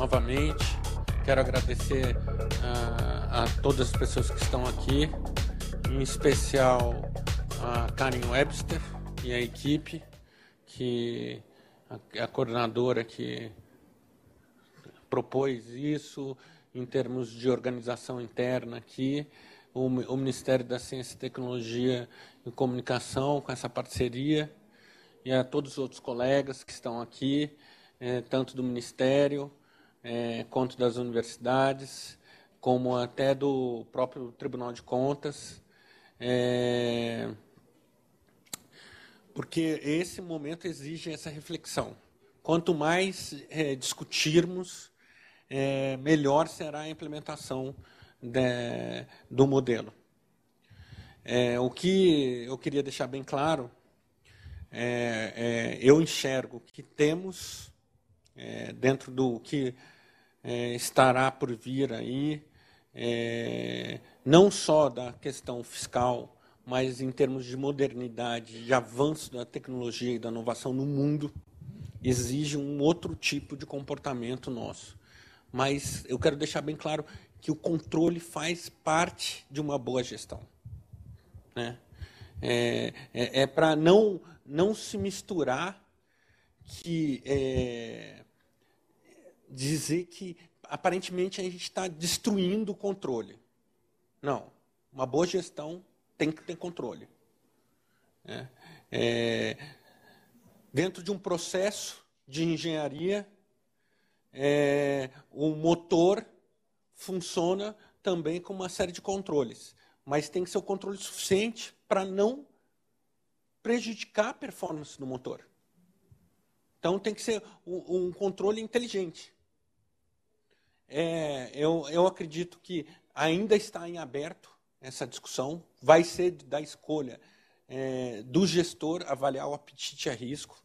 novamente. Quero agradecer a todas as pessoas que estão aqui, em especial a Karen Webster e a equipe, que a coordenadora que propôs isso em termos de organização interna aqui, o Ministério da Ciência, Tecnologia e Comunicação com essa parceria, e a todos os outros colegas que estão aqui, tanto do Ministério quanto das universidades, como até do próprio Tribunal de Contas, porque esse momento exige essa reflexão. Quanto mais discutirmos, melhor será a implementação do modelo. O que eu queria deixar bem claro, eu enxergo que temos, dentro do que estará por vir aí, não só da questão fiscal, mas em termos de modernidade, de avanço da tecnologia e da inovação no mundo, exige um outro tipo de comportamento nosso. Mas eu quero deixar bem claro que o controle faz parte de uma boa gestão, né? Para não se misturar, dizer que aparentemente a gente está destruindo o controle. Não, uma boa gestão tem que ter controle. Dentro de um processo de engenharia, o motor funciona também com uma série de controles, mas tem que ser o controle suficiente para não prejudicar a performance do motor. Então, tem que ser um controle inteligente. Eu acredito que ainda está em aberto essa discussão, vai ser da escolha do gestor avaliar o apetite a risco,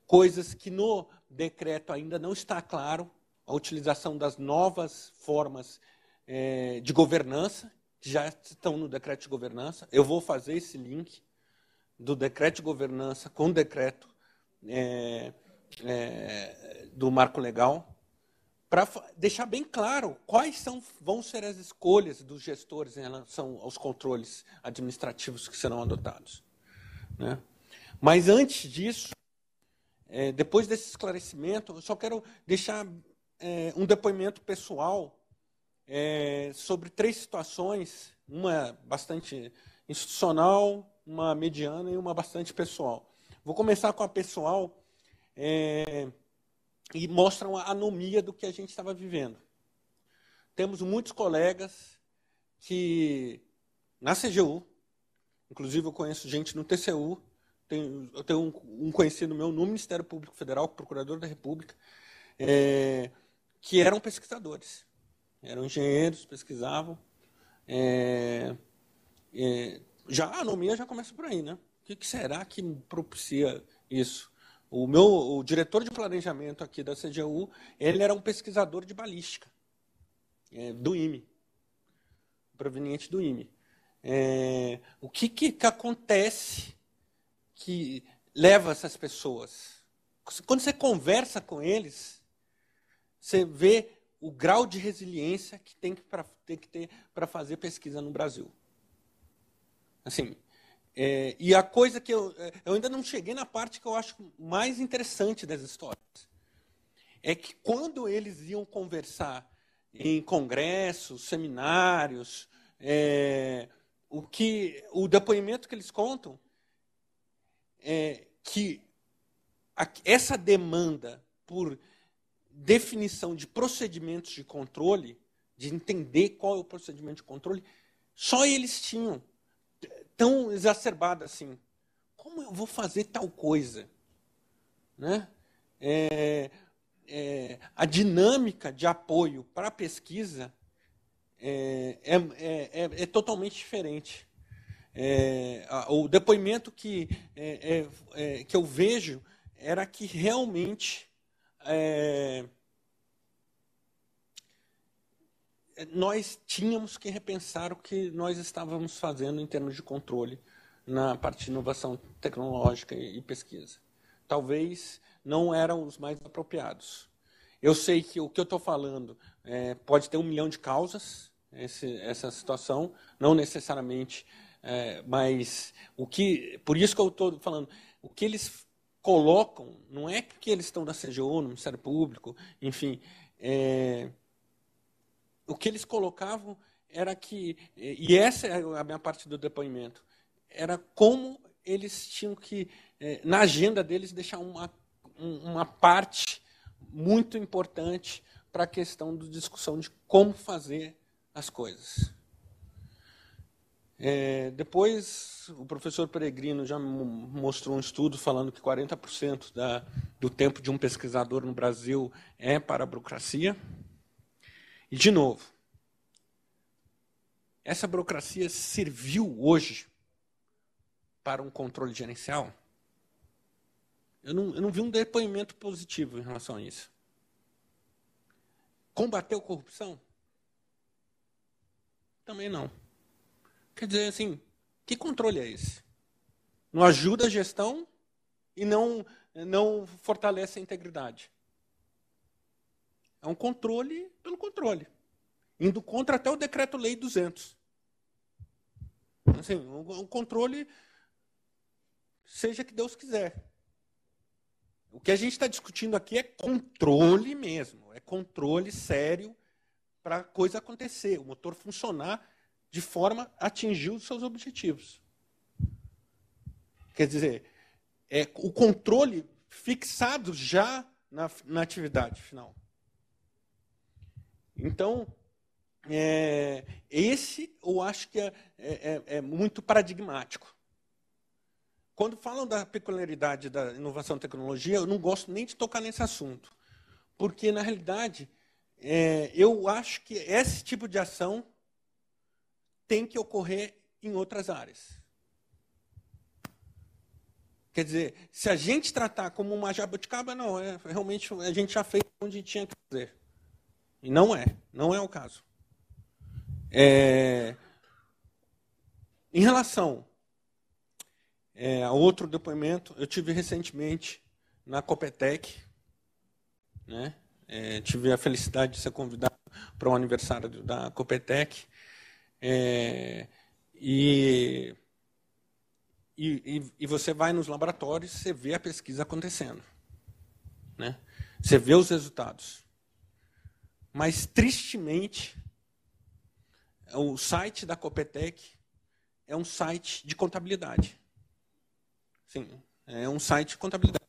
coisas que no decreto ainda não está claro, a utilização das novas formas de governança, que já estão no decreto de governança. Eu vou fazer esse link do decreto de governança com o decreto do marco legal, para deixar bem claro quais vão ser as escolhas dos gestores em relação aos controles administrativos que serão adotados, né? Mas antes disso, depois desse esclarecimento, eu só quero deixar um depoimento pessoal sobre 3 situações, uma bastante institucional, uma mediana e uma bastante pessoal. Vou começar com a pessoal, e mostra uma anomia do que a gente estava vivendo. Temos muitos colegas que, na CGU, inclusive eu conheço gente no TCU, eu tenho um conhecido meu no Ministério Público Federal, Procurador da República, que eram pesquisadores, eram engenheiros, pesquisavam. Já a anomia já começa por aí, né? O que será que propicia isso? O diretor de planejamento aqui da CGU, ele era um pesquisador de balística, do IME, proveniente do IME. O que acontece que leva essas pessoas? Quando você conversa com eles, você vê o grau de resiliência que tem que ter para fazer pesquisa no Brasil. Assim, e a coisa que eu ainda não cheguei na parte que eu acho mais interessante das histórias, é que quando eles iam conversar em congressos, seminários, o depoimento que eles contam é que essa demanda por definição de procedimentos de controle, de entender qual é o procedimento de controle, só eles tinham, tão exacerbada assim. Como eu vou fazer tal coisa? Né? A dinâmica de apoio para a pesquisa é totalmente diferente. O depoimento que eu vejo era que realmente nós tínhamos que repensar o que nós estávamos fazendo em termos de controle na parte de inovação tecnológica e pesquisa. Talvez não eram os mais apropriados. Eu sei que o que eu estou falando pode ter 1 milhão de causas, essa situação, não necessariamente, mas por isso que eu estou falando, o que eles colocam, não é que eles estão da CGU, no Ministério Público, enfim, o que eles colocavam era que, e essa é a minha parte do depoimento, era como eles tinham que, na agenda deles, deixar uma parte muito importante para a questão da discussão de como fazer as coisas. Depois, o professor Peregrino já mostrou um estudo falando que 40% do tempo de um pesquisador no Brasil é para a burocracia. E, de novo, essa burocracia serviu hoje para um controle gerencial? Eu não vi um depoimento positivo em relação a isso. Combateu corrupção? Também não. Quer dizer, assim, que controle é esse? Não ajuda a gestão e não fortalece a integridade. É um controle pelo controle, indo contra até o Decreto-Lei 200. Assim, um controle, seja que Deus quiser. O que a gente está discutindo aqui é controle mesmo, é controle sério para a coisa acontecer, o motor funcionar de forma a atingir os seus objetivos. Quer dizer, é o controle fixado já na atividade final. Então, esse eu acho que é muito paradigmático. Quando falam da peculiaridade da inovação e tecnologia, eu não gosto nem de tocar nesse assunto, porque, na realidade, eu acho que esse tipo de ação tem que ocorrer em outras áreas. Quer dizer, se a gente tratar como uma jabuticaba, não, realmente a gente já fez onde tinha que fazer. E não é o caso. Em relação a outro depoimento, eu tive recentemente na Copetec, né? Tive a felicidade de ser convidado para o aniversário da Copetec, e você vai nos laboratórios, você vê a pesquisa acontecendo, né? Você vê os resultados. Mas, tristemente, o site da Copetec é um site de contabilidade. Sim, é um site de contabilidade.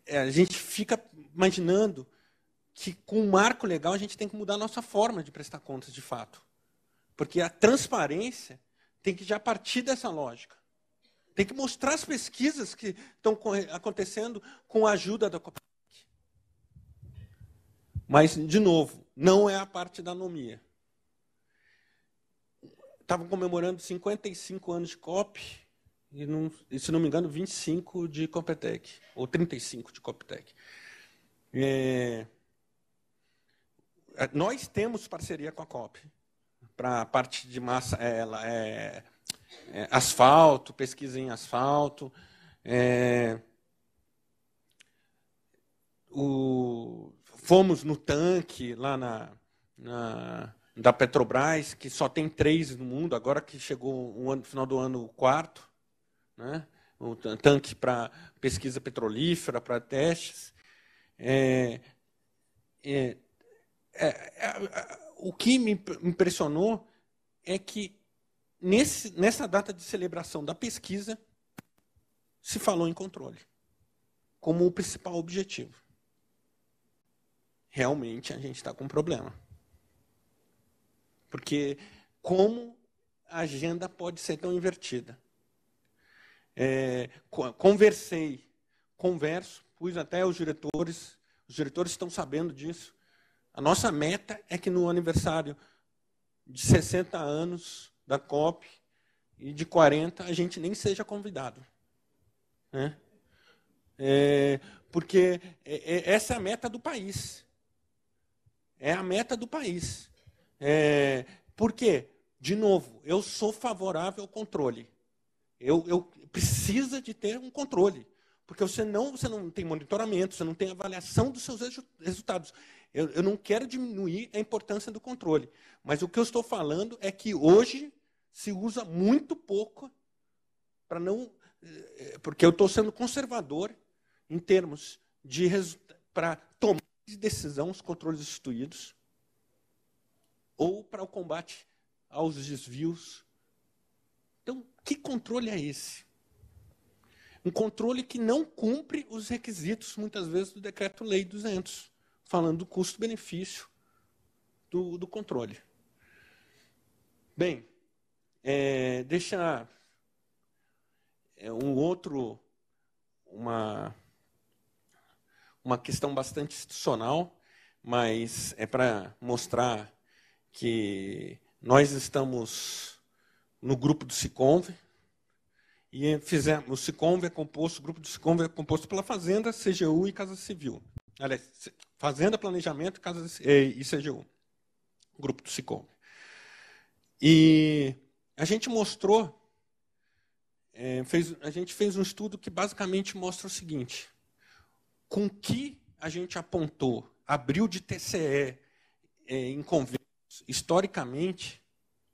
A gente fica imaginando que, com o marco legal, a gente tem que mudar a nossa forma de prestar contas, de fato. Porque a transparência tem que já partir dessa lógica. Tem que mostrar as pesquisas que estão acontecendo com a ajuda da Copetec. Mas, de novo, não é a parte da anomia. Estavam comemorando 55 anos de COP, e, se não me engano, 25 de Copetec, ou 35 de Copetec. Nós temos parceria com a COP, para a parte de massa, asfalto, pesquisa em asfalto. Fomos no tanque, lá da Petrobras, que só tem 3 no mundo, agora que chegou no final do ano o 4º, né? O tanque para pesquisa petrolífera, para testes. O que me impressionou é que, nessa data de celebração da pesquisa, se falou em controle, como o principal objetivo. Realmente, a gente está com um problema. Porque como a agenda pode ser tão invertida? Converso, pus até os diretores estão sabendo disso. A nossa meta é que no aniversário de 60 anos da COP e de 40 a gente nem seja convidado, né? Porque essa é a meta do país. É a meta do país. Por quê? De novo, eu sou favorável ao controle. Eu preciso de ter um controle. porque você não tem monitoramento, você não tem avaliação dos seus resultados. Eu não quero diminuir a importância do controle, mas o que eu estou falando é que hoje se usa muito pouco para não... Porque eu estou sendo conservador em termos de para tomar de decisão os controles instituídos ou para o combate aos desvios. Então, que controle é esse? Um controle que não cumpre os requisitos, muitas vezes, do Decreto-Lei 200, falando do custo-benefício do controle. Bem, deixa uma questão bastante institucional, mas é para mostrar que nós estamos no grupo do Siconv, e fizemos, o grupo do Siconv é composto pela Fazenda, CGU e Casa Civil. Aliás, Fazenda, Planejamento e CGU, o grupo do Siconv. E a gente mostrou, a gente fez um estudo que basicamente mostra o seguinte: com que a gente apontou, abriu de TCE em convênios, historicamente,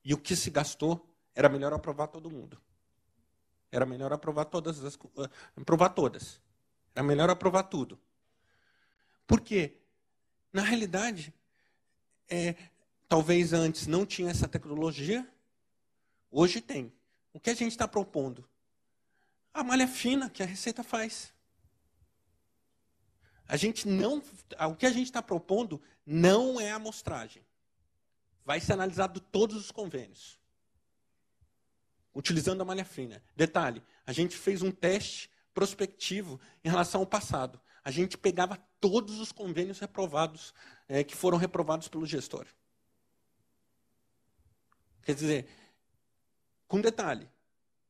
e o que se gastou, era melhor aprovar todo mundo. Era melhor aprovar todas. Era melhor aprovar tudo. Por quê? Na realidade, talvez antes não tinha essa tecnologia, hoje tem. O que a gente está propondo? A malha fina que a Receita faz. O que a gente está propondo não é a amostragem. Vai ser analisado todos os convênios, utilizando a malha fina. Detalhe, a gente fez um teste prospectivo em relação ao passado. A gente pegava todos os convênios reprovados, que foram reprovados pelo gestor. Quer dizer, com detalhe,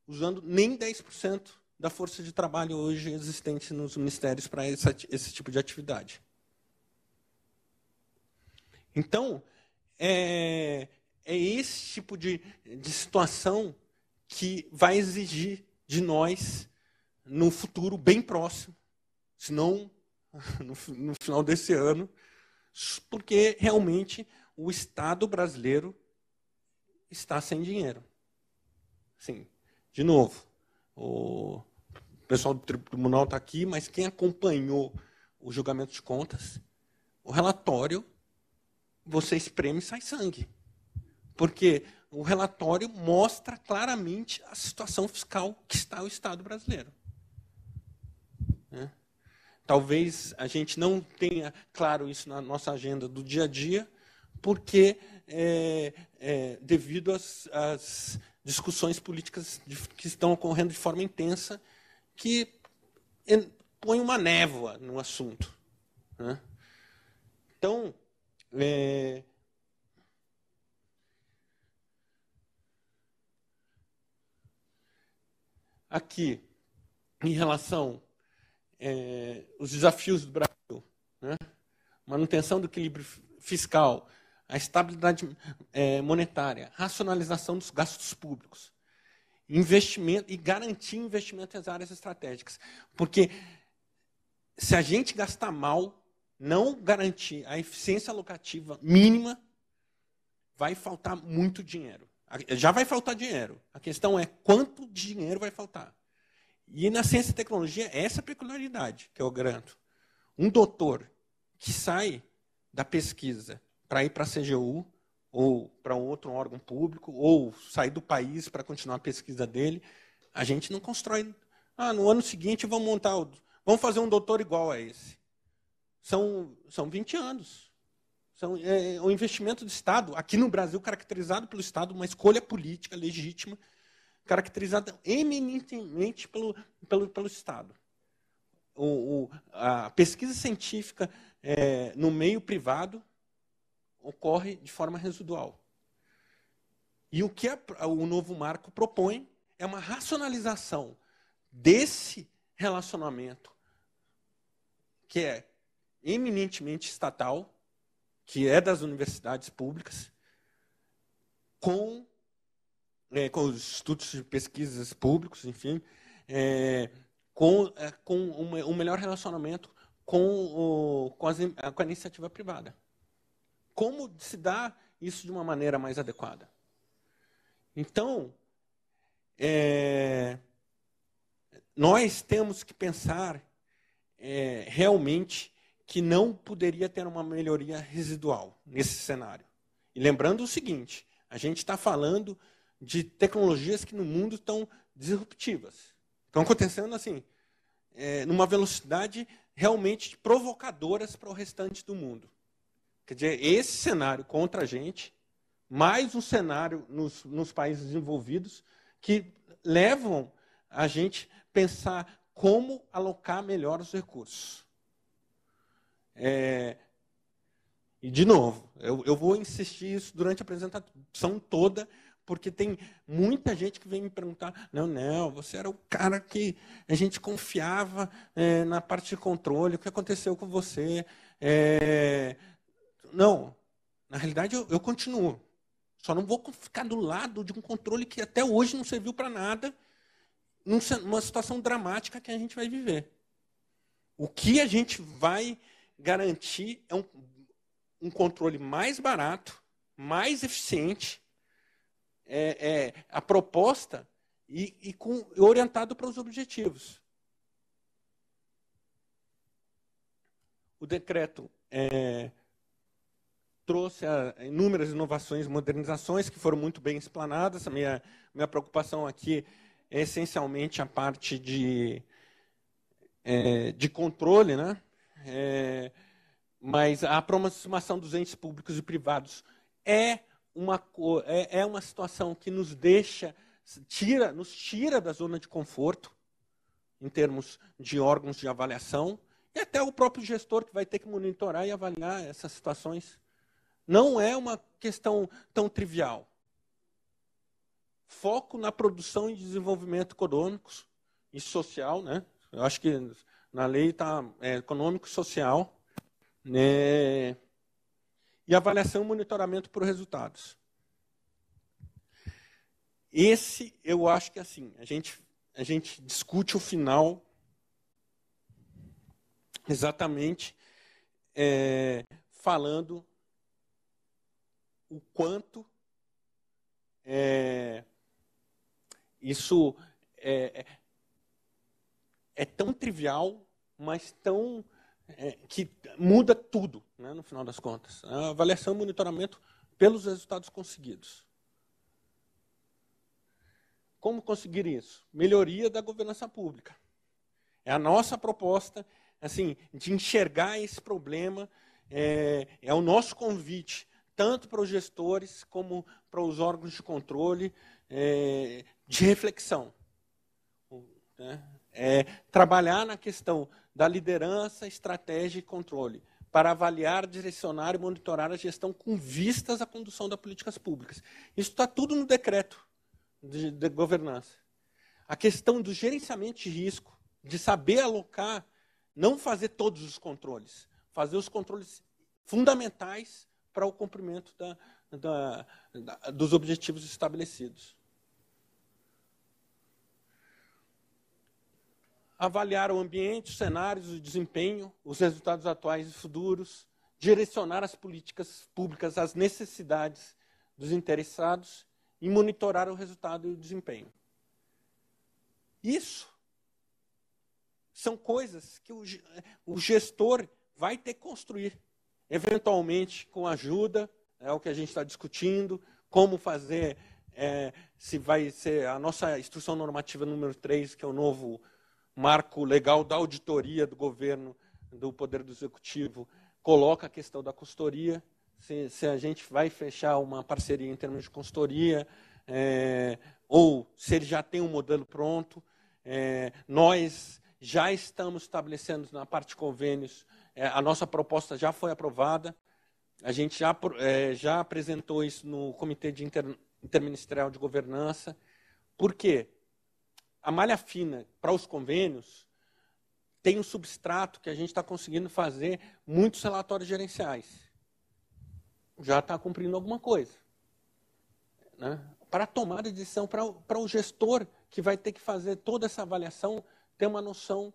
usando nem 10% da força de trabalho hoje existente nos ministérios para esse tipo de atividade. Então, é esse tipo de situação que vai exigir de nós, no futuro bem próximo, se não no final desse ano, porque realmente o Estado brasileiro está sem dinheiro. Sim, de novo, o pessoal do tribunal está aqui, mas quem acompanhou o julgamento de contas, o relatório, você espreme e sai sangue. Porque o relatório mostra claramente a situação fiscal que está o Estado brasileiro. Talvez a gente não tenha claro isso na nossa agenda do dia a dia, porque devido às discussões políticas que estão ocorrendo de forma intensa, que põe uma névoa no assunto. Então, aqui, em relação aos desafios do Brasil, manutenção do equilíbrio fiscal, a estabilidade monetária, racionalização dos gastos públicos, investimento e garantir investimento nas áreas estratégicas. Porque se a gente gastar mal, não garantir a eficiência alocativa mínima, vai faltar muito dinheiro. Já vai faltar dinheiro. A questão é quanto dinheiro vai faltar. E na ciência e tecnologia, essa é a peculiaridade que eu garanto. Um doutor que sai da pesquisa para ir para a CGU, ou para um outro órgão público, ou sair do país para continuar a pesquisa dele, a gente não constrói. No ano seguinte vamos fazer um doutor igual a esse. São 20 anos. O investimento do Estado, aqui no Brasil, caracterizado pelo Estado, uma escolha política legítima, caracterizada eminentemente pelo Estado. A pesquisa científica no meio privado ocorre de forma residual. E o que o novo marco propõe é uma racionalização desse relacionamento, que é eminentemente estatal, que é das universidades públicas, com os institutos de pesquisas públicos, enfim, com um melhor relacionamento com a iniciativa privada. Como se dá isso de uma maneira mais adequada? Então, nós temos que pensar realmente que não poderia ter uma melhoria residual nesse cenário. E lembrando o seguinte, a gente está falando de tecnologias que no mundo estão disruptivas. Estão acontecendo assim, numa velocidade realmente provocadoras para o restante do mundo. Quer dizer, esse cenário contra a gente, mais um cenário nos países desenvolvidos, que levam a gente a pensar como alocar melhor os recursos. E, de novo, eu vou insistir isso durante a apresentação toda, porque tem muita gente que vem me perguntar, não, você era o cara que a gente confiava na parte de controle, o que aconteceu com você? Não, na realidade eu continuo. Só não vou ficar do lado de um controle que até hoje não serviu para nada, numa situação dramática que a gente vai viver. O que a gente vai garantir é um controle mais barato, mais eficiente, a proposta e orientado para os objetivos. O decreto trouxe inúmeras inovações e modernizações que foram muito bem explanadas. A minha preocupação aqui é essencialmente a parte de controle, né? Mas a aproximação dos entes públicos e privados é uma situação que nos tira da zona de conforto, em termos de órgãos de avaliação, e até o próprio gestor que vai ter que monitorar e avaliar essas situações. Não é uma questão tão trivial. Foco na produção e desenvolvimento econômicos e social, né? Eu acho que na lei está econômico e social, né? E avaliação e monitoramento por resultados. Esse, eu acho que assim, a gente discute o final exatamente falando o quanto isso é tão trivial, mas tão que muda tudo, né, no final das contas. A avaliação e monitoramento pelos resultados conseguidos. Como conseguir isso? Melhoria da governança pública. É a nossa proposta, assim, de enxergar esse problema, é o nosso convite, tanto para os gestores como para os órgãos de controle, de reflexão. Trabalhar na questão da liderança, estratégia e controle, para avaliar, direcionar e monitorar a gestão com vistas à condução das políticas públicas. Isso está tudo no decreto de governança. A questão do gerenciamento de risco, de saber alocar, não fazer todos os controles, fazer os controles fundamentais para o cumprimento dos objetivos estabelecidos. Avaliar o ambiente, os cenários, o desempenho, os resultados atuais e futuros, direcionar as políticas públicas às necessidades dos interessados e monitorar o resultado e o desempenho. Isso são coisas que o gestor vai ter que construir, eventualmente com ajuda, é o que a gente está discutindo, como fazer, se vai ser a nossa instrução normativa número 3, que é o novo marco legal da auditoria do governo, do Poder do Executivo, coloca a questão da consultoria, se a gente vai fechar uma parceria em termos de consultoria, ou se ele já tem um modelo pronto. Nós já estamos estabelecendo na parte de convênios, a nossa proposta já foi aprovada, a gente já apresentou isso no Comitê Interministerial de Governança. Por quê? A malha fina para os convênios tem um substrato que a gente está conseguindo fazer muitos relatórios gerenciais. Já está cumprindo alguma coisa. Né? Para a tomada de decisão, para o gestor que vai ter que fazer toda essa avaliação, ter uma noção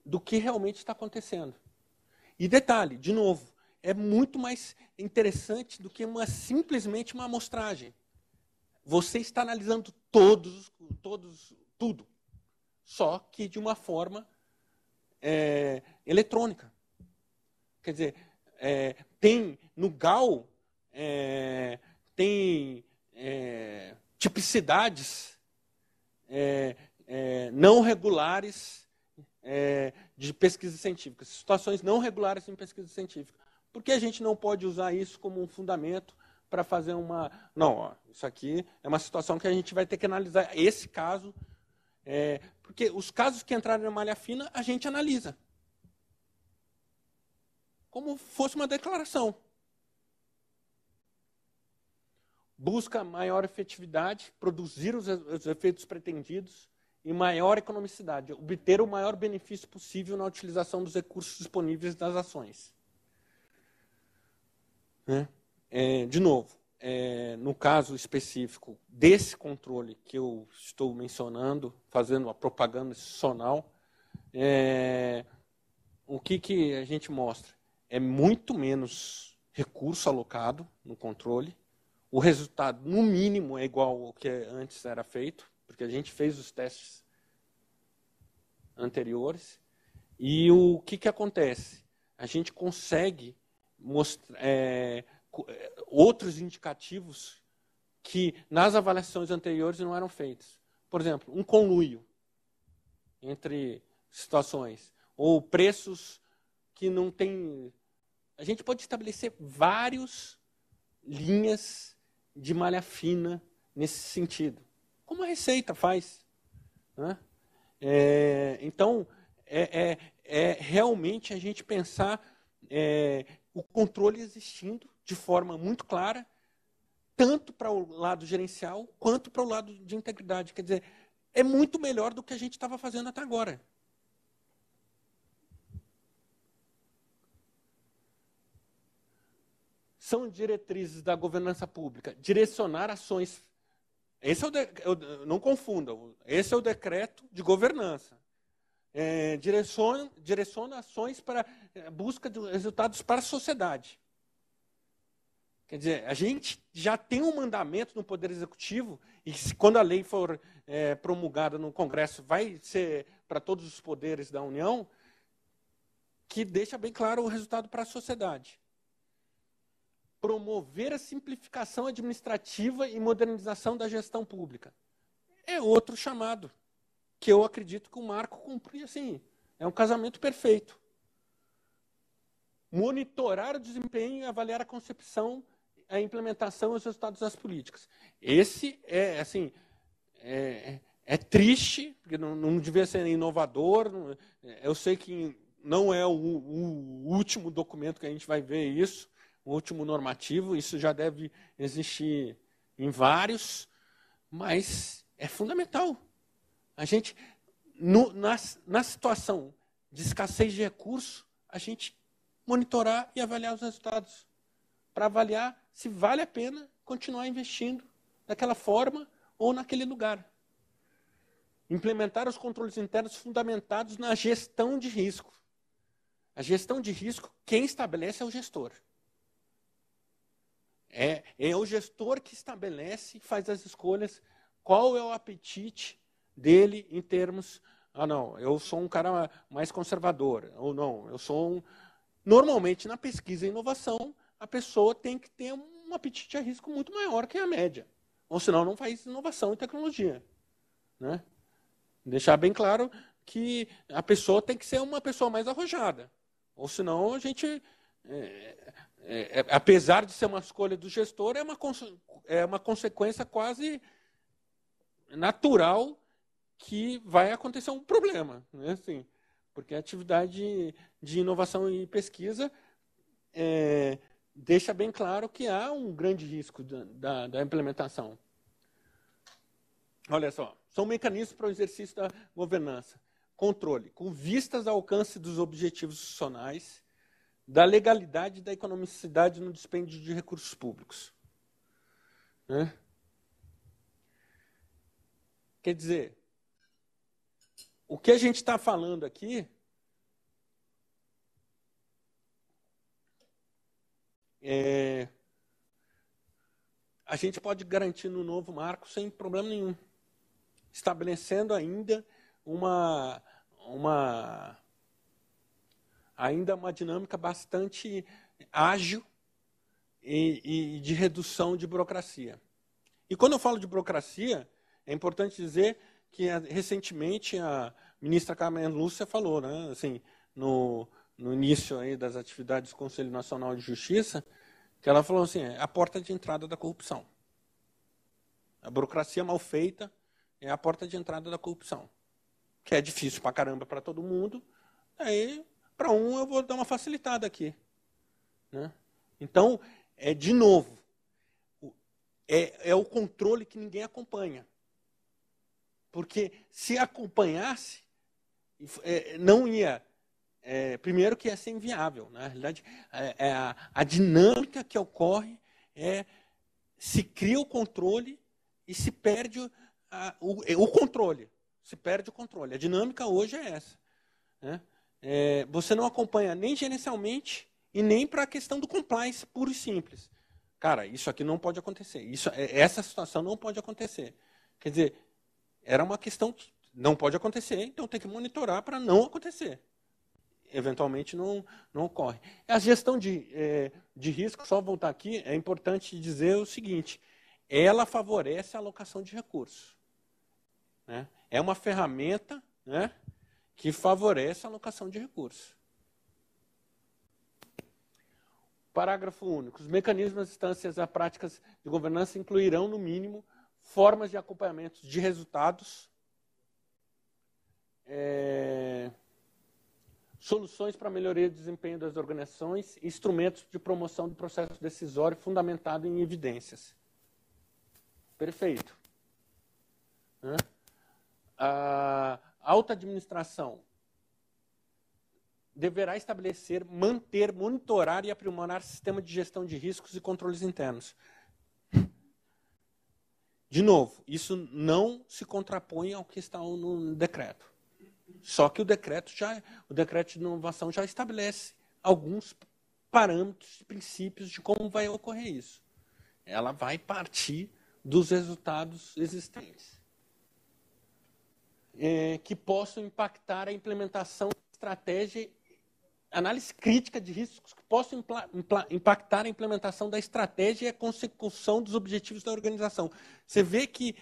do que realmente está acontecendo. E detalhe, de novo, é muito mais interessante do que simplesmente uma amostragem. Você está analisando tudo, só que de uma forma eletrônica. Quer dizer, tem no GAU, tem tipicidades não regulares de pesquisa científica, situações não regulares em pesquisa científica. Por que a gente não pode usar isso como um fundamento para fazer uma... Não, ó, isso aqui é uma situação que a gente vai ter que analisar. Esse caso, porque os casos que entraram na malha fina, a gente analisa. Como fosse uma declaração. Busca maior efetividade, produzir os efeitos pretendidos e maior economicidade, obter o maior benefício possível na utilização dos recursos disponíveis das ações. De novo, no caso específico desse controle que eu estou mencionando, fazendo uma propaganda institucional, o que a gente mostra? É muito menos recurso alocado no controle, o resultado, no mínimo, é igual ao que antes era feito, porque a gente fez os testes anteriores, e o que acontece? A gente consegue mostrar outros indicativos que nas avaliações anteriores não eram feitos. Por exemplo, um conluio entre situações, ou preços que não tem... A gente pode estabelecer várias linhas de malha fina nesse sentido, como a Receita faz. Né? Então, realmente a gente pensar o controle existindo de forma muito clara, tanto para o lado gerencial, quanto para o lado de integridade. Quer dizer, é muito melhor do que a gente estava fazendo até agora. São diretrizes da governança pública, direcionar ações. Esse não confundam, esse é o decreto de governança. Direciona ações para busca de resultados para a sociedade. Quer dizer, a gente já tem um mandamento no Poder Executivo, e quando a lei for promulgada no Congresso, vai ser para todos os poderes da União, que deixa bem claro o resultado para a sociedade. Promover a simplificação administrativa e modernização da gestão pública. É outro chamado, que eu acredito que o Marco cumpre assim. É um casamento perfeito. Monitorar o desempenho e avaliar a concepção, a implementação e os resultados das políticas. Esse é triste, porque não devia ser inovador. Eu sei que não é o último documento que a gente vai ver isso, o último normativo, isso já deve existir em vários, mas é fundamental. A gente, na situação de escassez de recursos, a gente monitorar e avaliar os resultados, para avaliar se vale a pena continuar investindo daquela forma ou naquele lugar. Implementar os controles internos fundamentados na gestão de risco. A gestão de risco, quem estabelece é o gestor. É o gestor que estabelece, faz as escolhas, qual é o apetite dele em termos... não, eu sou um cara mais conservador, ou não, eu sou um... Normalmente, na pesquisa e inovação, a pessoa tem que ter um apetite a risco muito maior que a média. Ou senão não faz inovação e tecnologia. Né? Deixar bem claro que a pessoa tem que ser uma pessoa mais arrojada. Ou senão a gente... apesar de ser uma escolha do gestor, é uma consequência quase natural que vai acontecer um problema. Né? Assim, porque a atividade de inovação e pesquisa deixa bem claro que há um grande risco da implementação. Olha só, são mecanismos para o exercício da governança. Controle, com vistas ao alcance dos objetivos institucionais, da legalidade e da economicidade no dispêndio de recursos públicos. Né? Quer dizer, o que a gente está falando aqui a gente pode garantir no novo marco sem problema nenhum, estabelecendo ainda ainda uma dinâmica bastante ágil e de redução de burocracia. E quando eu falo de burocracia, é importante dizer que recentemente a ministra Carmen Lúcia falou, né, assim, no início aí das atividades do Conselho Nacional de Justiça, que ela falou assim, é a porta de entrada da corrupção. A burocracia mal feita é a porta de entrada da corrupção, que é difícil pra caramba para todo mundo, aí para um eu vou dar uma facilitada aqui. Né? Então, de novo, é o controle que ninguém acompanha. Porque se acompanhasse, não ia... primeiro que ia ser inviável. Na realidade, a dinâmica que ocorre se cria o controle e se perde o controle. Se perde o controle. A dinâmica hoje é essa. Né? Você não acompanha nem gerencialmente e nem para a questão do compliance puro e simples. Cara, isso aqui não pode acontecer. Essa situação não pode acontecer. Quer dizer, era uma questão que não pode acontecer, então tem que monitorar para não acontecer. Eventualmente não ocorre. A gestão de risco, só voltar aqui, é importante dizer o seguinte, ela favorece a alocação de recursos. Né? É uma ferramenta, né, que favorece a alocação de recursos. Parágrafo único. Os mecanismos, instâncias e práticas de governança incluirão, no mínimo, formas de acompanhamento de resultados, soluções para melhoria do desempenho das organizações, instrumentos de promoção do processo decisório fundamentado em evidências. Perfeito. A alta administração deverá estabelecer, manter, monitorar e aprimorar sistema de gestão de riscos e controles internos. De novo, isso não se contrapõe ao que está no decreto. Só que o decreto de inovação já estabelece alguns parâmetros, princípios de como vai ocorrer isso. Ela vai partir dos resultados existentes, que possam impactar a implementação da estratégia, análise crítica de riscos que possam impactar a implementação da estratégia e a consecução dos objetivos da organização. Você vê que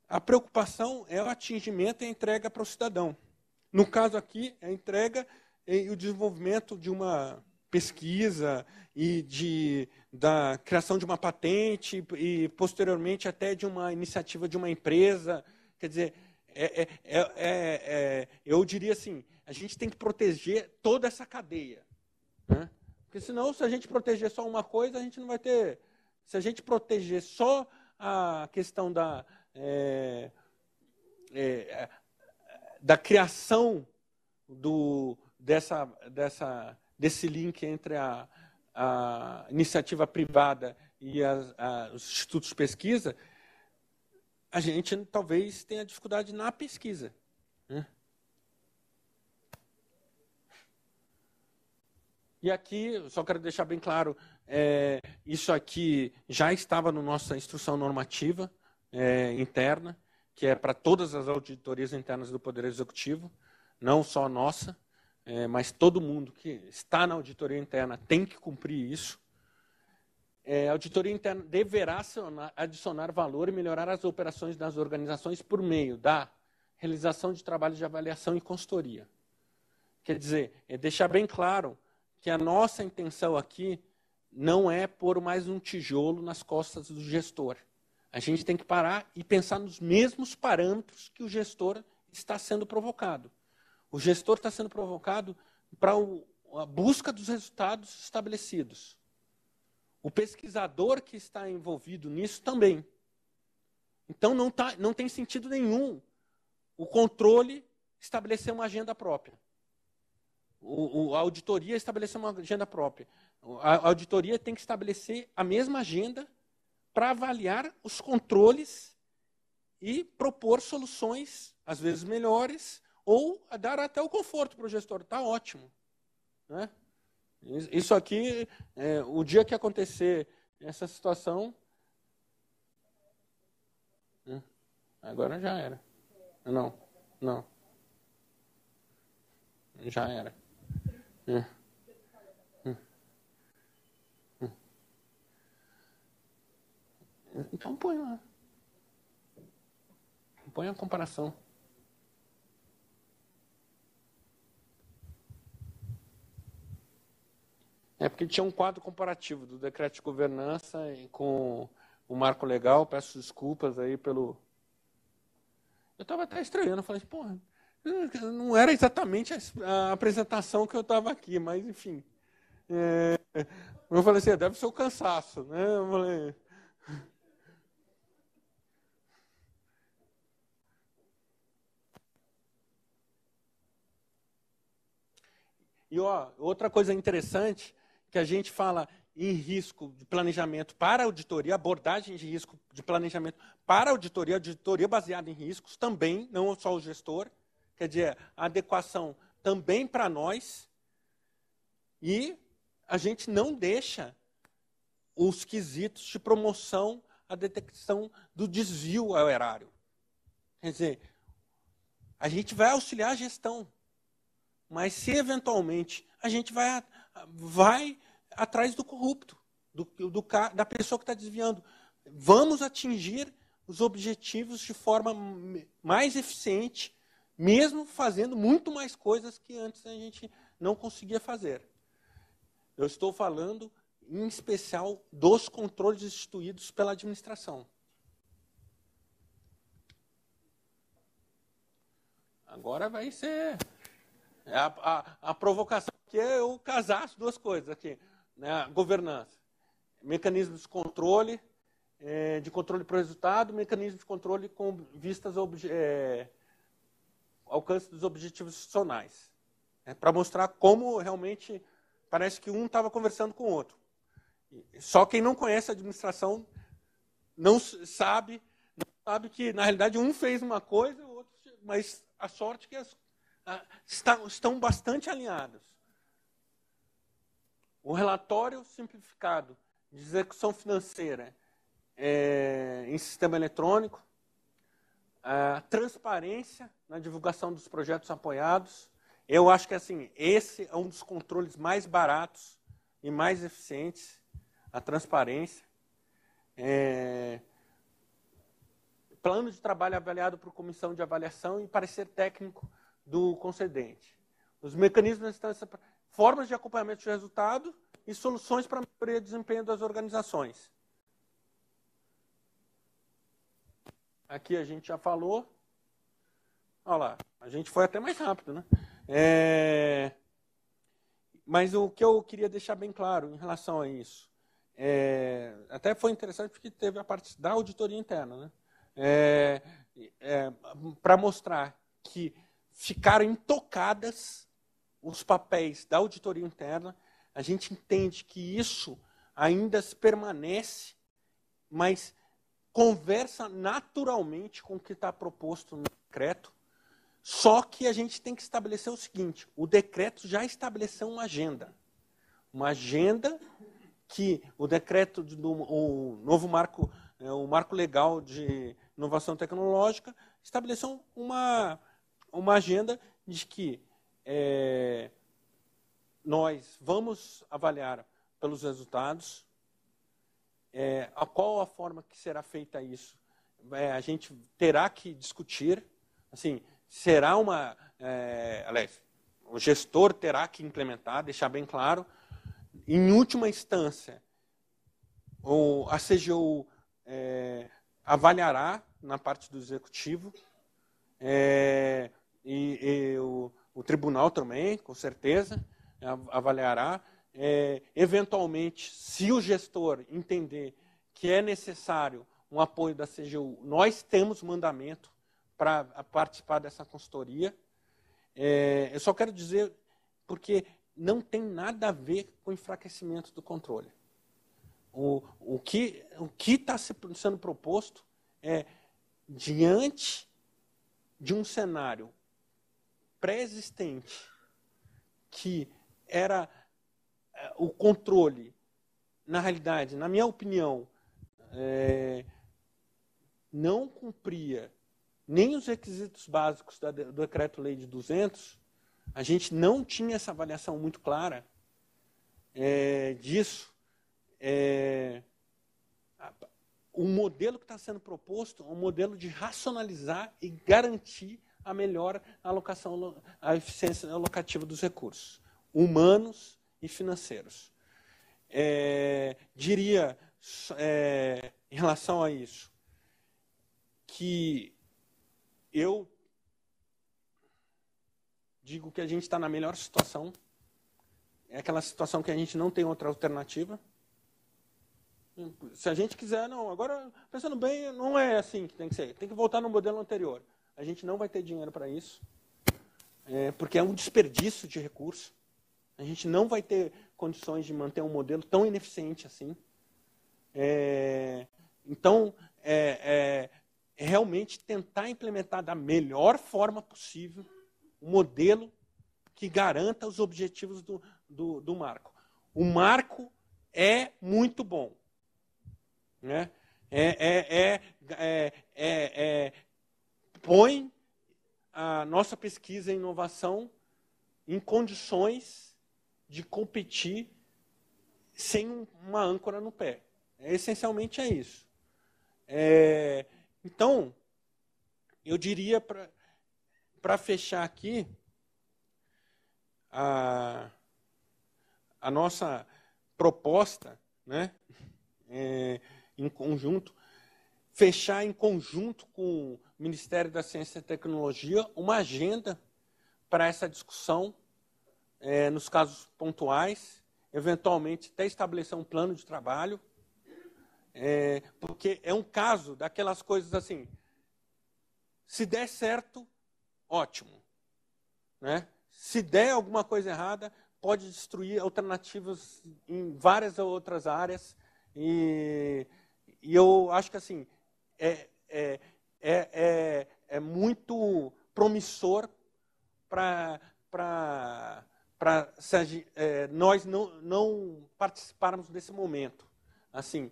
a preocupação é o atingimento e a entrega para o cidadão. No caso aqui, a entrega e o desenvolvimento de uma pesquisa e da criação de uma patente e, posteriormente, até de uma iniciativa de uma empresa. Quer dizer, eu diria assim, a gente tem que proteger toda essa cadeia. Né? Porque, senão, se a gente proteger só uma coisa, a gente não vai ter... Se a gente proteger só a questão da criação desse link entre a iniciativa privada e os institutos de pesquisa, a gente talvez tenha dificuldade na pesquisa. Né? E aqui, eu só quero deixar bem claro, isso aqui já estava na nossa instrução normativa interna, que é para todas as auditorias internas do Poder Executivo, não só a nossa, mas todo mundo que está na auditoria interna tem que cumprir isso. A auditoria interna deverá adicionar valor e melhorar as operações das organizações por meio da realização de trabalhos de avaliação e consultoria. Quer dizer, deixar bem claro que a nossa intenção aqui não é pôr mais um tijolo nas costas do gestor. A gente tem que parar e pensar nos mesmos parâmetros que o gestor está sendo provocado. O gestor está sendo provocado para a busca dos resultados estabelecidos. O pesquisador que está envolvido nisso também. Então, não tem sentido nenhum o controle estabelecer uma agenda própria. A auditoria estabelecer uma agenda própria. A auditoria tem que estabelecer a mesma agenda para avaliar os controles e propor soluções, às vezes melhores, ou dar até o conforto para o gestor. Está ótimo. Né? Isso aqui, o dia que acontecer essa situação, agora já era. Não. Já era. Então põe lá. Põe a comparação. Porque tinha um quadro comparativo do decreto de governança com o marco legal. Peço desculpas aí pelo... Eu estava até estranhando, eu falei, porra, não era exatamente a apresentação que eu estava aqui, mas enfim. Eu falei assim, deve ser o cansaço, né? Eu falei... E outra coisa interessante, que a gente fala em risco de planejamento para auditoria, abordagem de risco de planejamento para auditoria baseada em riscos também, não só o gestor, quer dizer, a adequação também para nós, e a gente não deixa os quesitos de promoção, a detecção do desvio ao erário. Quer dizer, a gente vai auxiliar a gestão, mas se eventualmente a gente vai atrás do corrupto, da pessoa que está desviando, vamos atingir os objetivos de forma mais eficiente, mesmo fazendo muito mais coisas que antes a gente não conseguia fazer. Eu estou falando, em especial, dos controles instituídos pela administração. Agora vai ser... A provocação aqui é eu casar as duas coisas aqui, né? Governança, mecanismos de controle para o resultado, mecanismo de controle com vistas ao alcance dos objetivos institucionais, para mostrar como realmente parece que um estava conversando com o outro. Só quem não conhece a administração não sabe que na realidade um fez uma coisa, o outro, mas a sorte é que estão bastante alinhados. O relatório simplificado de execução financeira em sistema eletrônico, a transparência na divulgação dos projetos apoiados. Eu acho que assim, esse é um dos controles mais baratos e mais eficientes, a transparência. Plano de trabalho avaliado por comissão de avaliação e parecer técnico do concedente. Os mecanismos de instância, formas de acompanhamento de resultado e soluções para melhoria de desempenho das organizações. Aqui a gente já falou. Olha lá, a gente foi até mais rápido, né? Mas o que eu queria deixar bem claro em relação a isso, até foi interessante porque teve a parte da auditoria interna, né? Para mostrar que ficaram intocadas os papéis da auditoria interna. A gente entende que isso ainda permanece, mas conversa naturalmente com o que está proposto no decreto, só que a gente tem que estabelecer o seguinte, o decreto já estabeleceu uma agenda que o decreto o novo marco, o marco legal de inovação tecnológica, estabeleceu uma agenda de que nós vamos avaliar pelos resultados, qual a forma que será feita isso. A gente terá que discutir, assim, será aliás, o gestor terá que implementar, deixar bem claro. Em última instância, a CGU avaliará na parte do executivo, e o tribunal também, com certeza, avaliará. Eventualmente, se o gestor entender que é necessário um apoio da CGU, nós temos mandamento para participar dessa consultoria. Eu só quero dizer, porque não tem nada a ver com o enfraquecimento do controle. O que está sendo proposto é, diante de um cenário pré-existente, que era o controle, na realidade, na minha opinião, não cumpria nem os requisitos básicos do Decreto-Lei de 200, a gente não tinha essa avaliação muito clara disso. O modelo que está sendo proposto é um modelo de racionalizar e garantir a melhor alocação, a eficiência alocativa dos recursos, humanos e financeiros. Diria, em relação a isso, que eu digo que a gente está na melhor situação, é aquela situação que a gente não tem outra alternativa. Se a gente quiser, não, agora, pensando bem, não é assim que tem que ser, tem que voltar no modelo anterior. A gente não vai ter dinheiro para isso, porque é um desperdício de recurso. A gente não vai ter condições de manter um modelo tão ineficiente assim. Então, realmente tentar implementar da melhor forma possível um modelo que garanta os objetivos do marco. O marco é muito bom, né? Põe a nossa pesquisa e inovação em condições de competir sem uma âncora no pé. Essencialmente é isso. Então, eu diria, para fechar aqui, a nossa proposta, né, em conjunto, fechar em conjunto com o Ministério da Ciência e Tecnologia uma agenda para essa discussão, nos casos pontuais, eventualmente até estabelecer um plano de trabalho, porque é um caso daquelas coisas assim, se der certo, ótimo, né? Se der alguma coisa errada, pode destruir alternativas em várias outras áreas, e eu acho que assim, é muito promissor para nós não participarmos desse momento. Assim,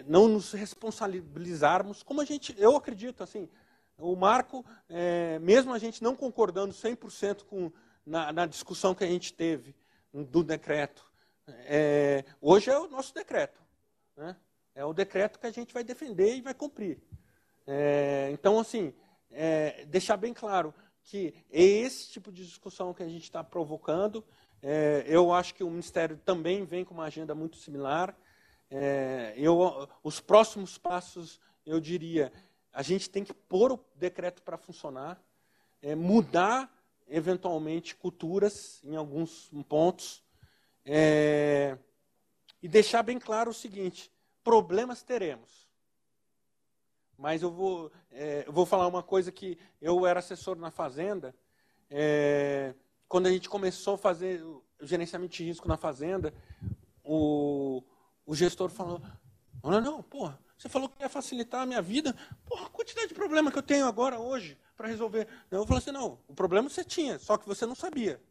não nos responsabilizarmos, como eu acredito, assim, o marco, mesmo a gente não concordando 100% na discussão que a gente teve do decreto, hoje é o nosso decreto, né? É o decreto que a gente vai defender e vai cumprir. Então, assim, deixar bem claro que é esse tipo de discussão que a gente está provocando. Eu acho que o Ministério também vem com uma agenda muito similar. Os próximos passos, eu diria, a gente tem que pôr o decreto para funcionar, mudar, eventualmente, culturas em alguns pontos, e deixar bem claro o seguinte: problemas teremos. Mas eu vou falar uma coisa que eu era assessor na Fazenda. Quando a gente começou a fazer o gerenciamento de risco na Fazenda, o gestor falou, não, porra, você falou que ia facilitar a minha vida, porra, a quantidade de problema que eu tenho agora, hoje, para resolver. Eu falei assim, não, o problema você tinha, só que você não sabia,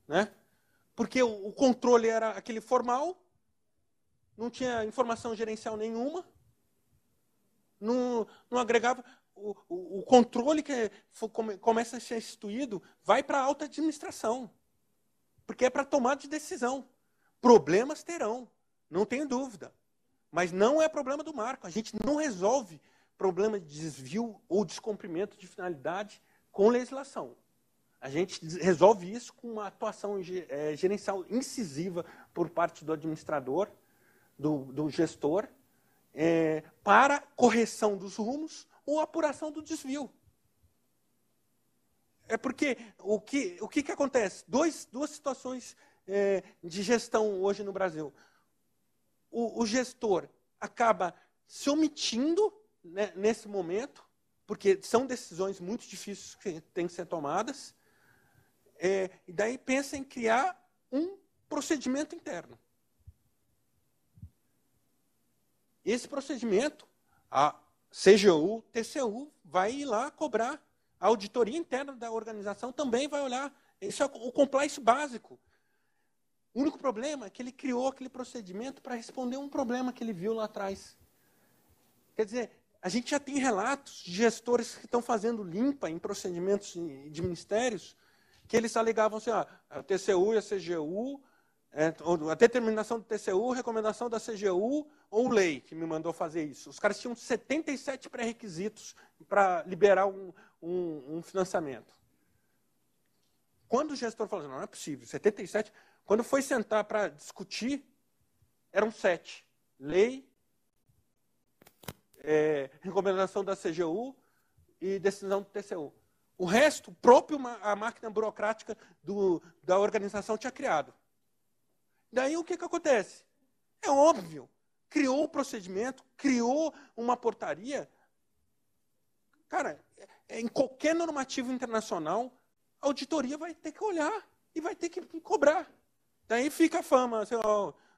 né? Porque o controle era aquele formal, não tinha informação gerencial nenhuma, não agregava. O controle que começa a ser instituído vai para a alta administração, porque é para tomada de decisão. Problemas terão, não tenho dúvida, mas não é problema do marco. A gente não resolve problema de desvio ou descumprimento de finalidade com legislação. A gente resolve isso com uma atuação gerencial incisiva por parte do administrador, do gestor, para correção dos rumos ou apuração do desvio. Porque o que acontece? Duas situações de gestão hoje no Brasil. O gestor acaba se omitindo, né, nesse momento, porque são decisões muito difíceis que têm que ser tomadas, e daí pensa em criar um procedimento interno. Esse procedimento, a CGU, TCU, vai ir lá cobrar A auditoria interna da organização também vai olhar. Isso é o compliance básico. O único problema é que ele criou aquele procedimento para responder um problema que ele viu lá atrás. Quer dizer, a gente já tem relatos de gestores que estão fazendo limpa em procedimentos de ministérios, que eles alegavam assim, a TCU e a CGU, a determinação do TCU, recomendação da CGU ou lei que me mandou fazer isso. Os caras tinham 77 pré-requisitos para liberar um financiamento. Quando o gestor falou, não é possível, 77, quando foi sentar para discutir, eram 7. Lei, recomendação da CGU e decisão do TCU. O resto, a máquina burocrática da organização tinha criado. Daí o que acontece? É óbvio, criou o procedimento, criou uma portaria. Cara, em qualquer normativo internacional, a auditoria vai ter que olhar e vai ter que cobrar. Daí fica a fama, assim,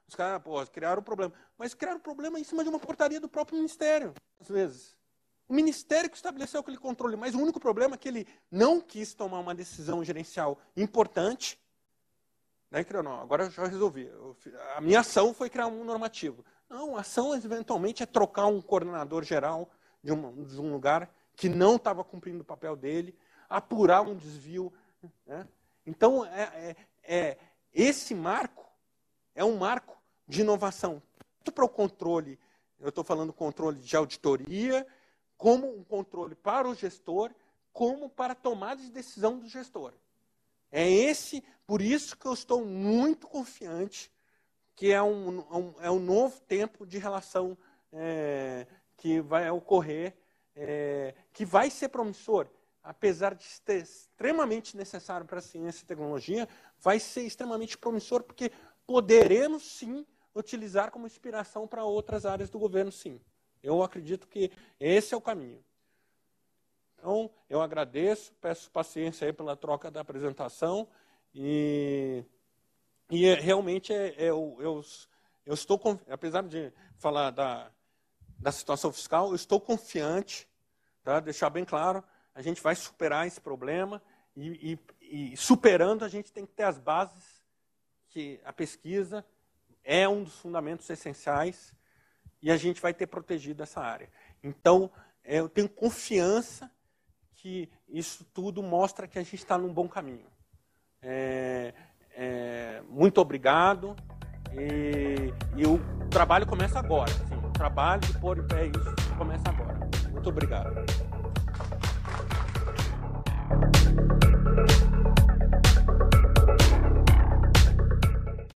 os caras criaram um problema. Mas criaram um problema em cima de uma portaria do próprio Ministério, às vezes. O Ministério que estabeleceu aquele controle, mas o único problema é que ele não quis tomar uma decisão gerencial importante. Daí criou, não, agora eu já resolvi. A minha ação foi criar um normativo. Não, a ação, eventualmente, é trocar um coordenador geral de um lugar que não estava cumprindo o papel dele, apurar um desvio. Né? Então, esse marco é um marco de inovação, tanto para o controle, eu estou falando controle de auditoria, como um controle para o gestor, como para a tomada de decisão do gestor. Por isso que eu estou muito confiante que é um novo tempo de relação que vai ocorrer, que vai ser promissor, apesar de ser extremamente necessário para a ciência e tecnologia, vai ser extremamente promissor, porque poderemos, sim, utilizar como inspiração para outras áreas do governo, sim. Eu acredito que esse é o caminho. Então, eu agradeço, peço paciência aí pela troca da apresentação e realmente eu estou, apesar de falar da situação fiscal, eu estou confiante, tá? Deixar bem claro, a gente vai superar esse problema e superando a gente tem que ter as bases, que a pesquisa é um dos fundamentos essenciais e a gente vai ter protegido essa área. Então, eu tenho confiança que isso tudo mostra que a gente está num bom caminho. Muito obrigado. E o trabalho começa agora. Assim, o trabalho de pôr em pé isso começa agora. Muito obrigado.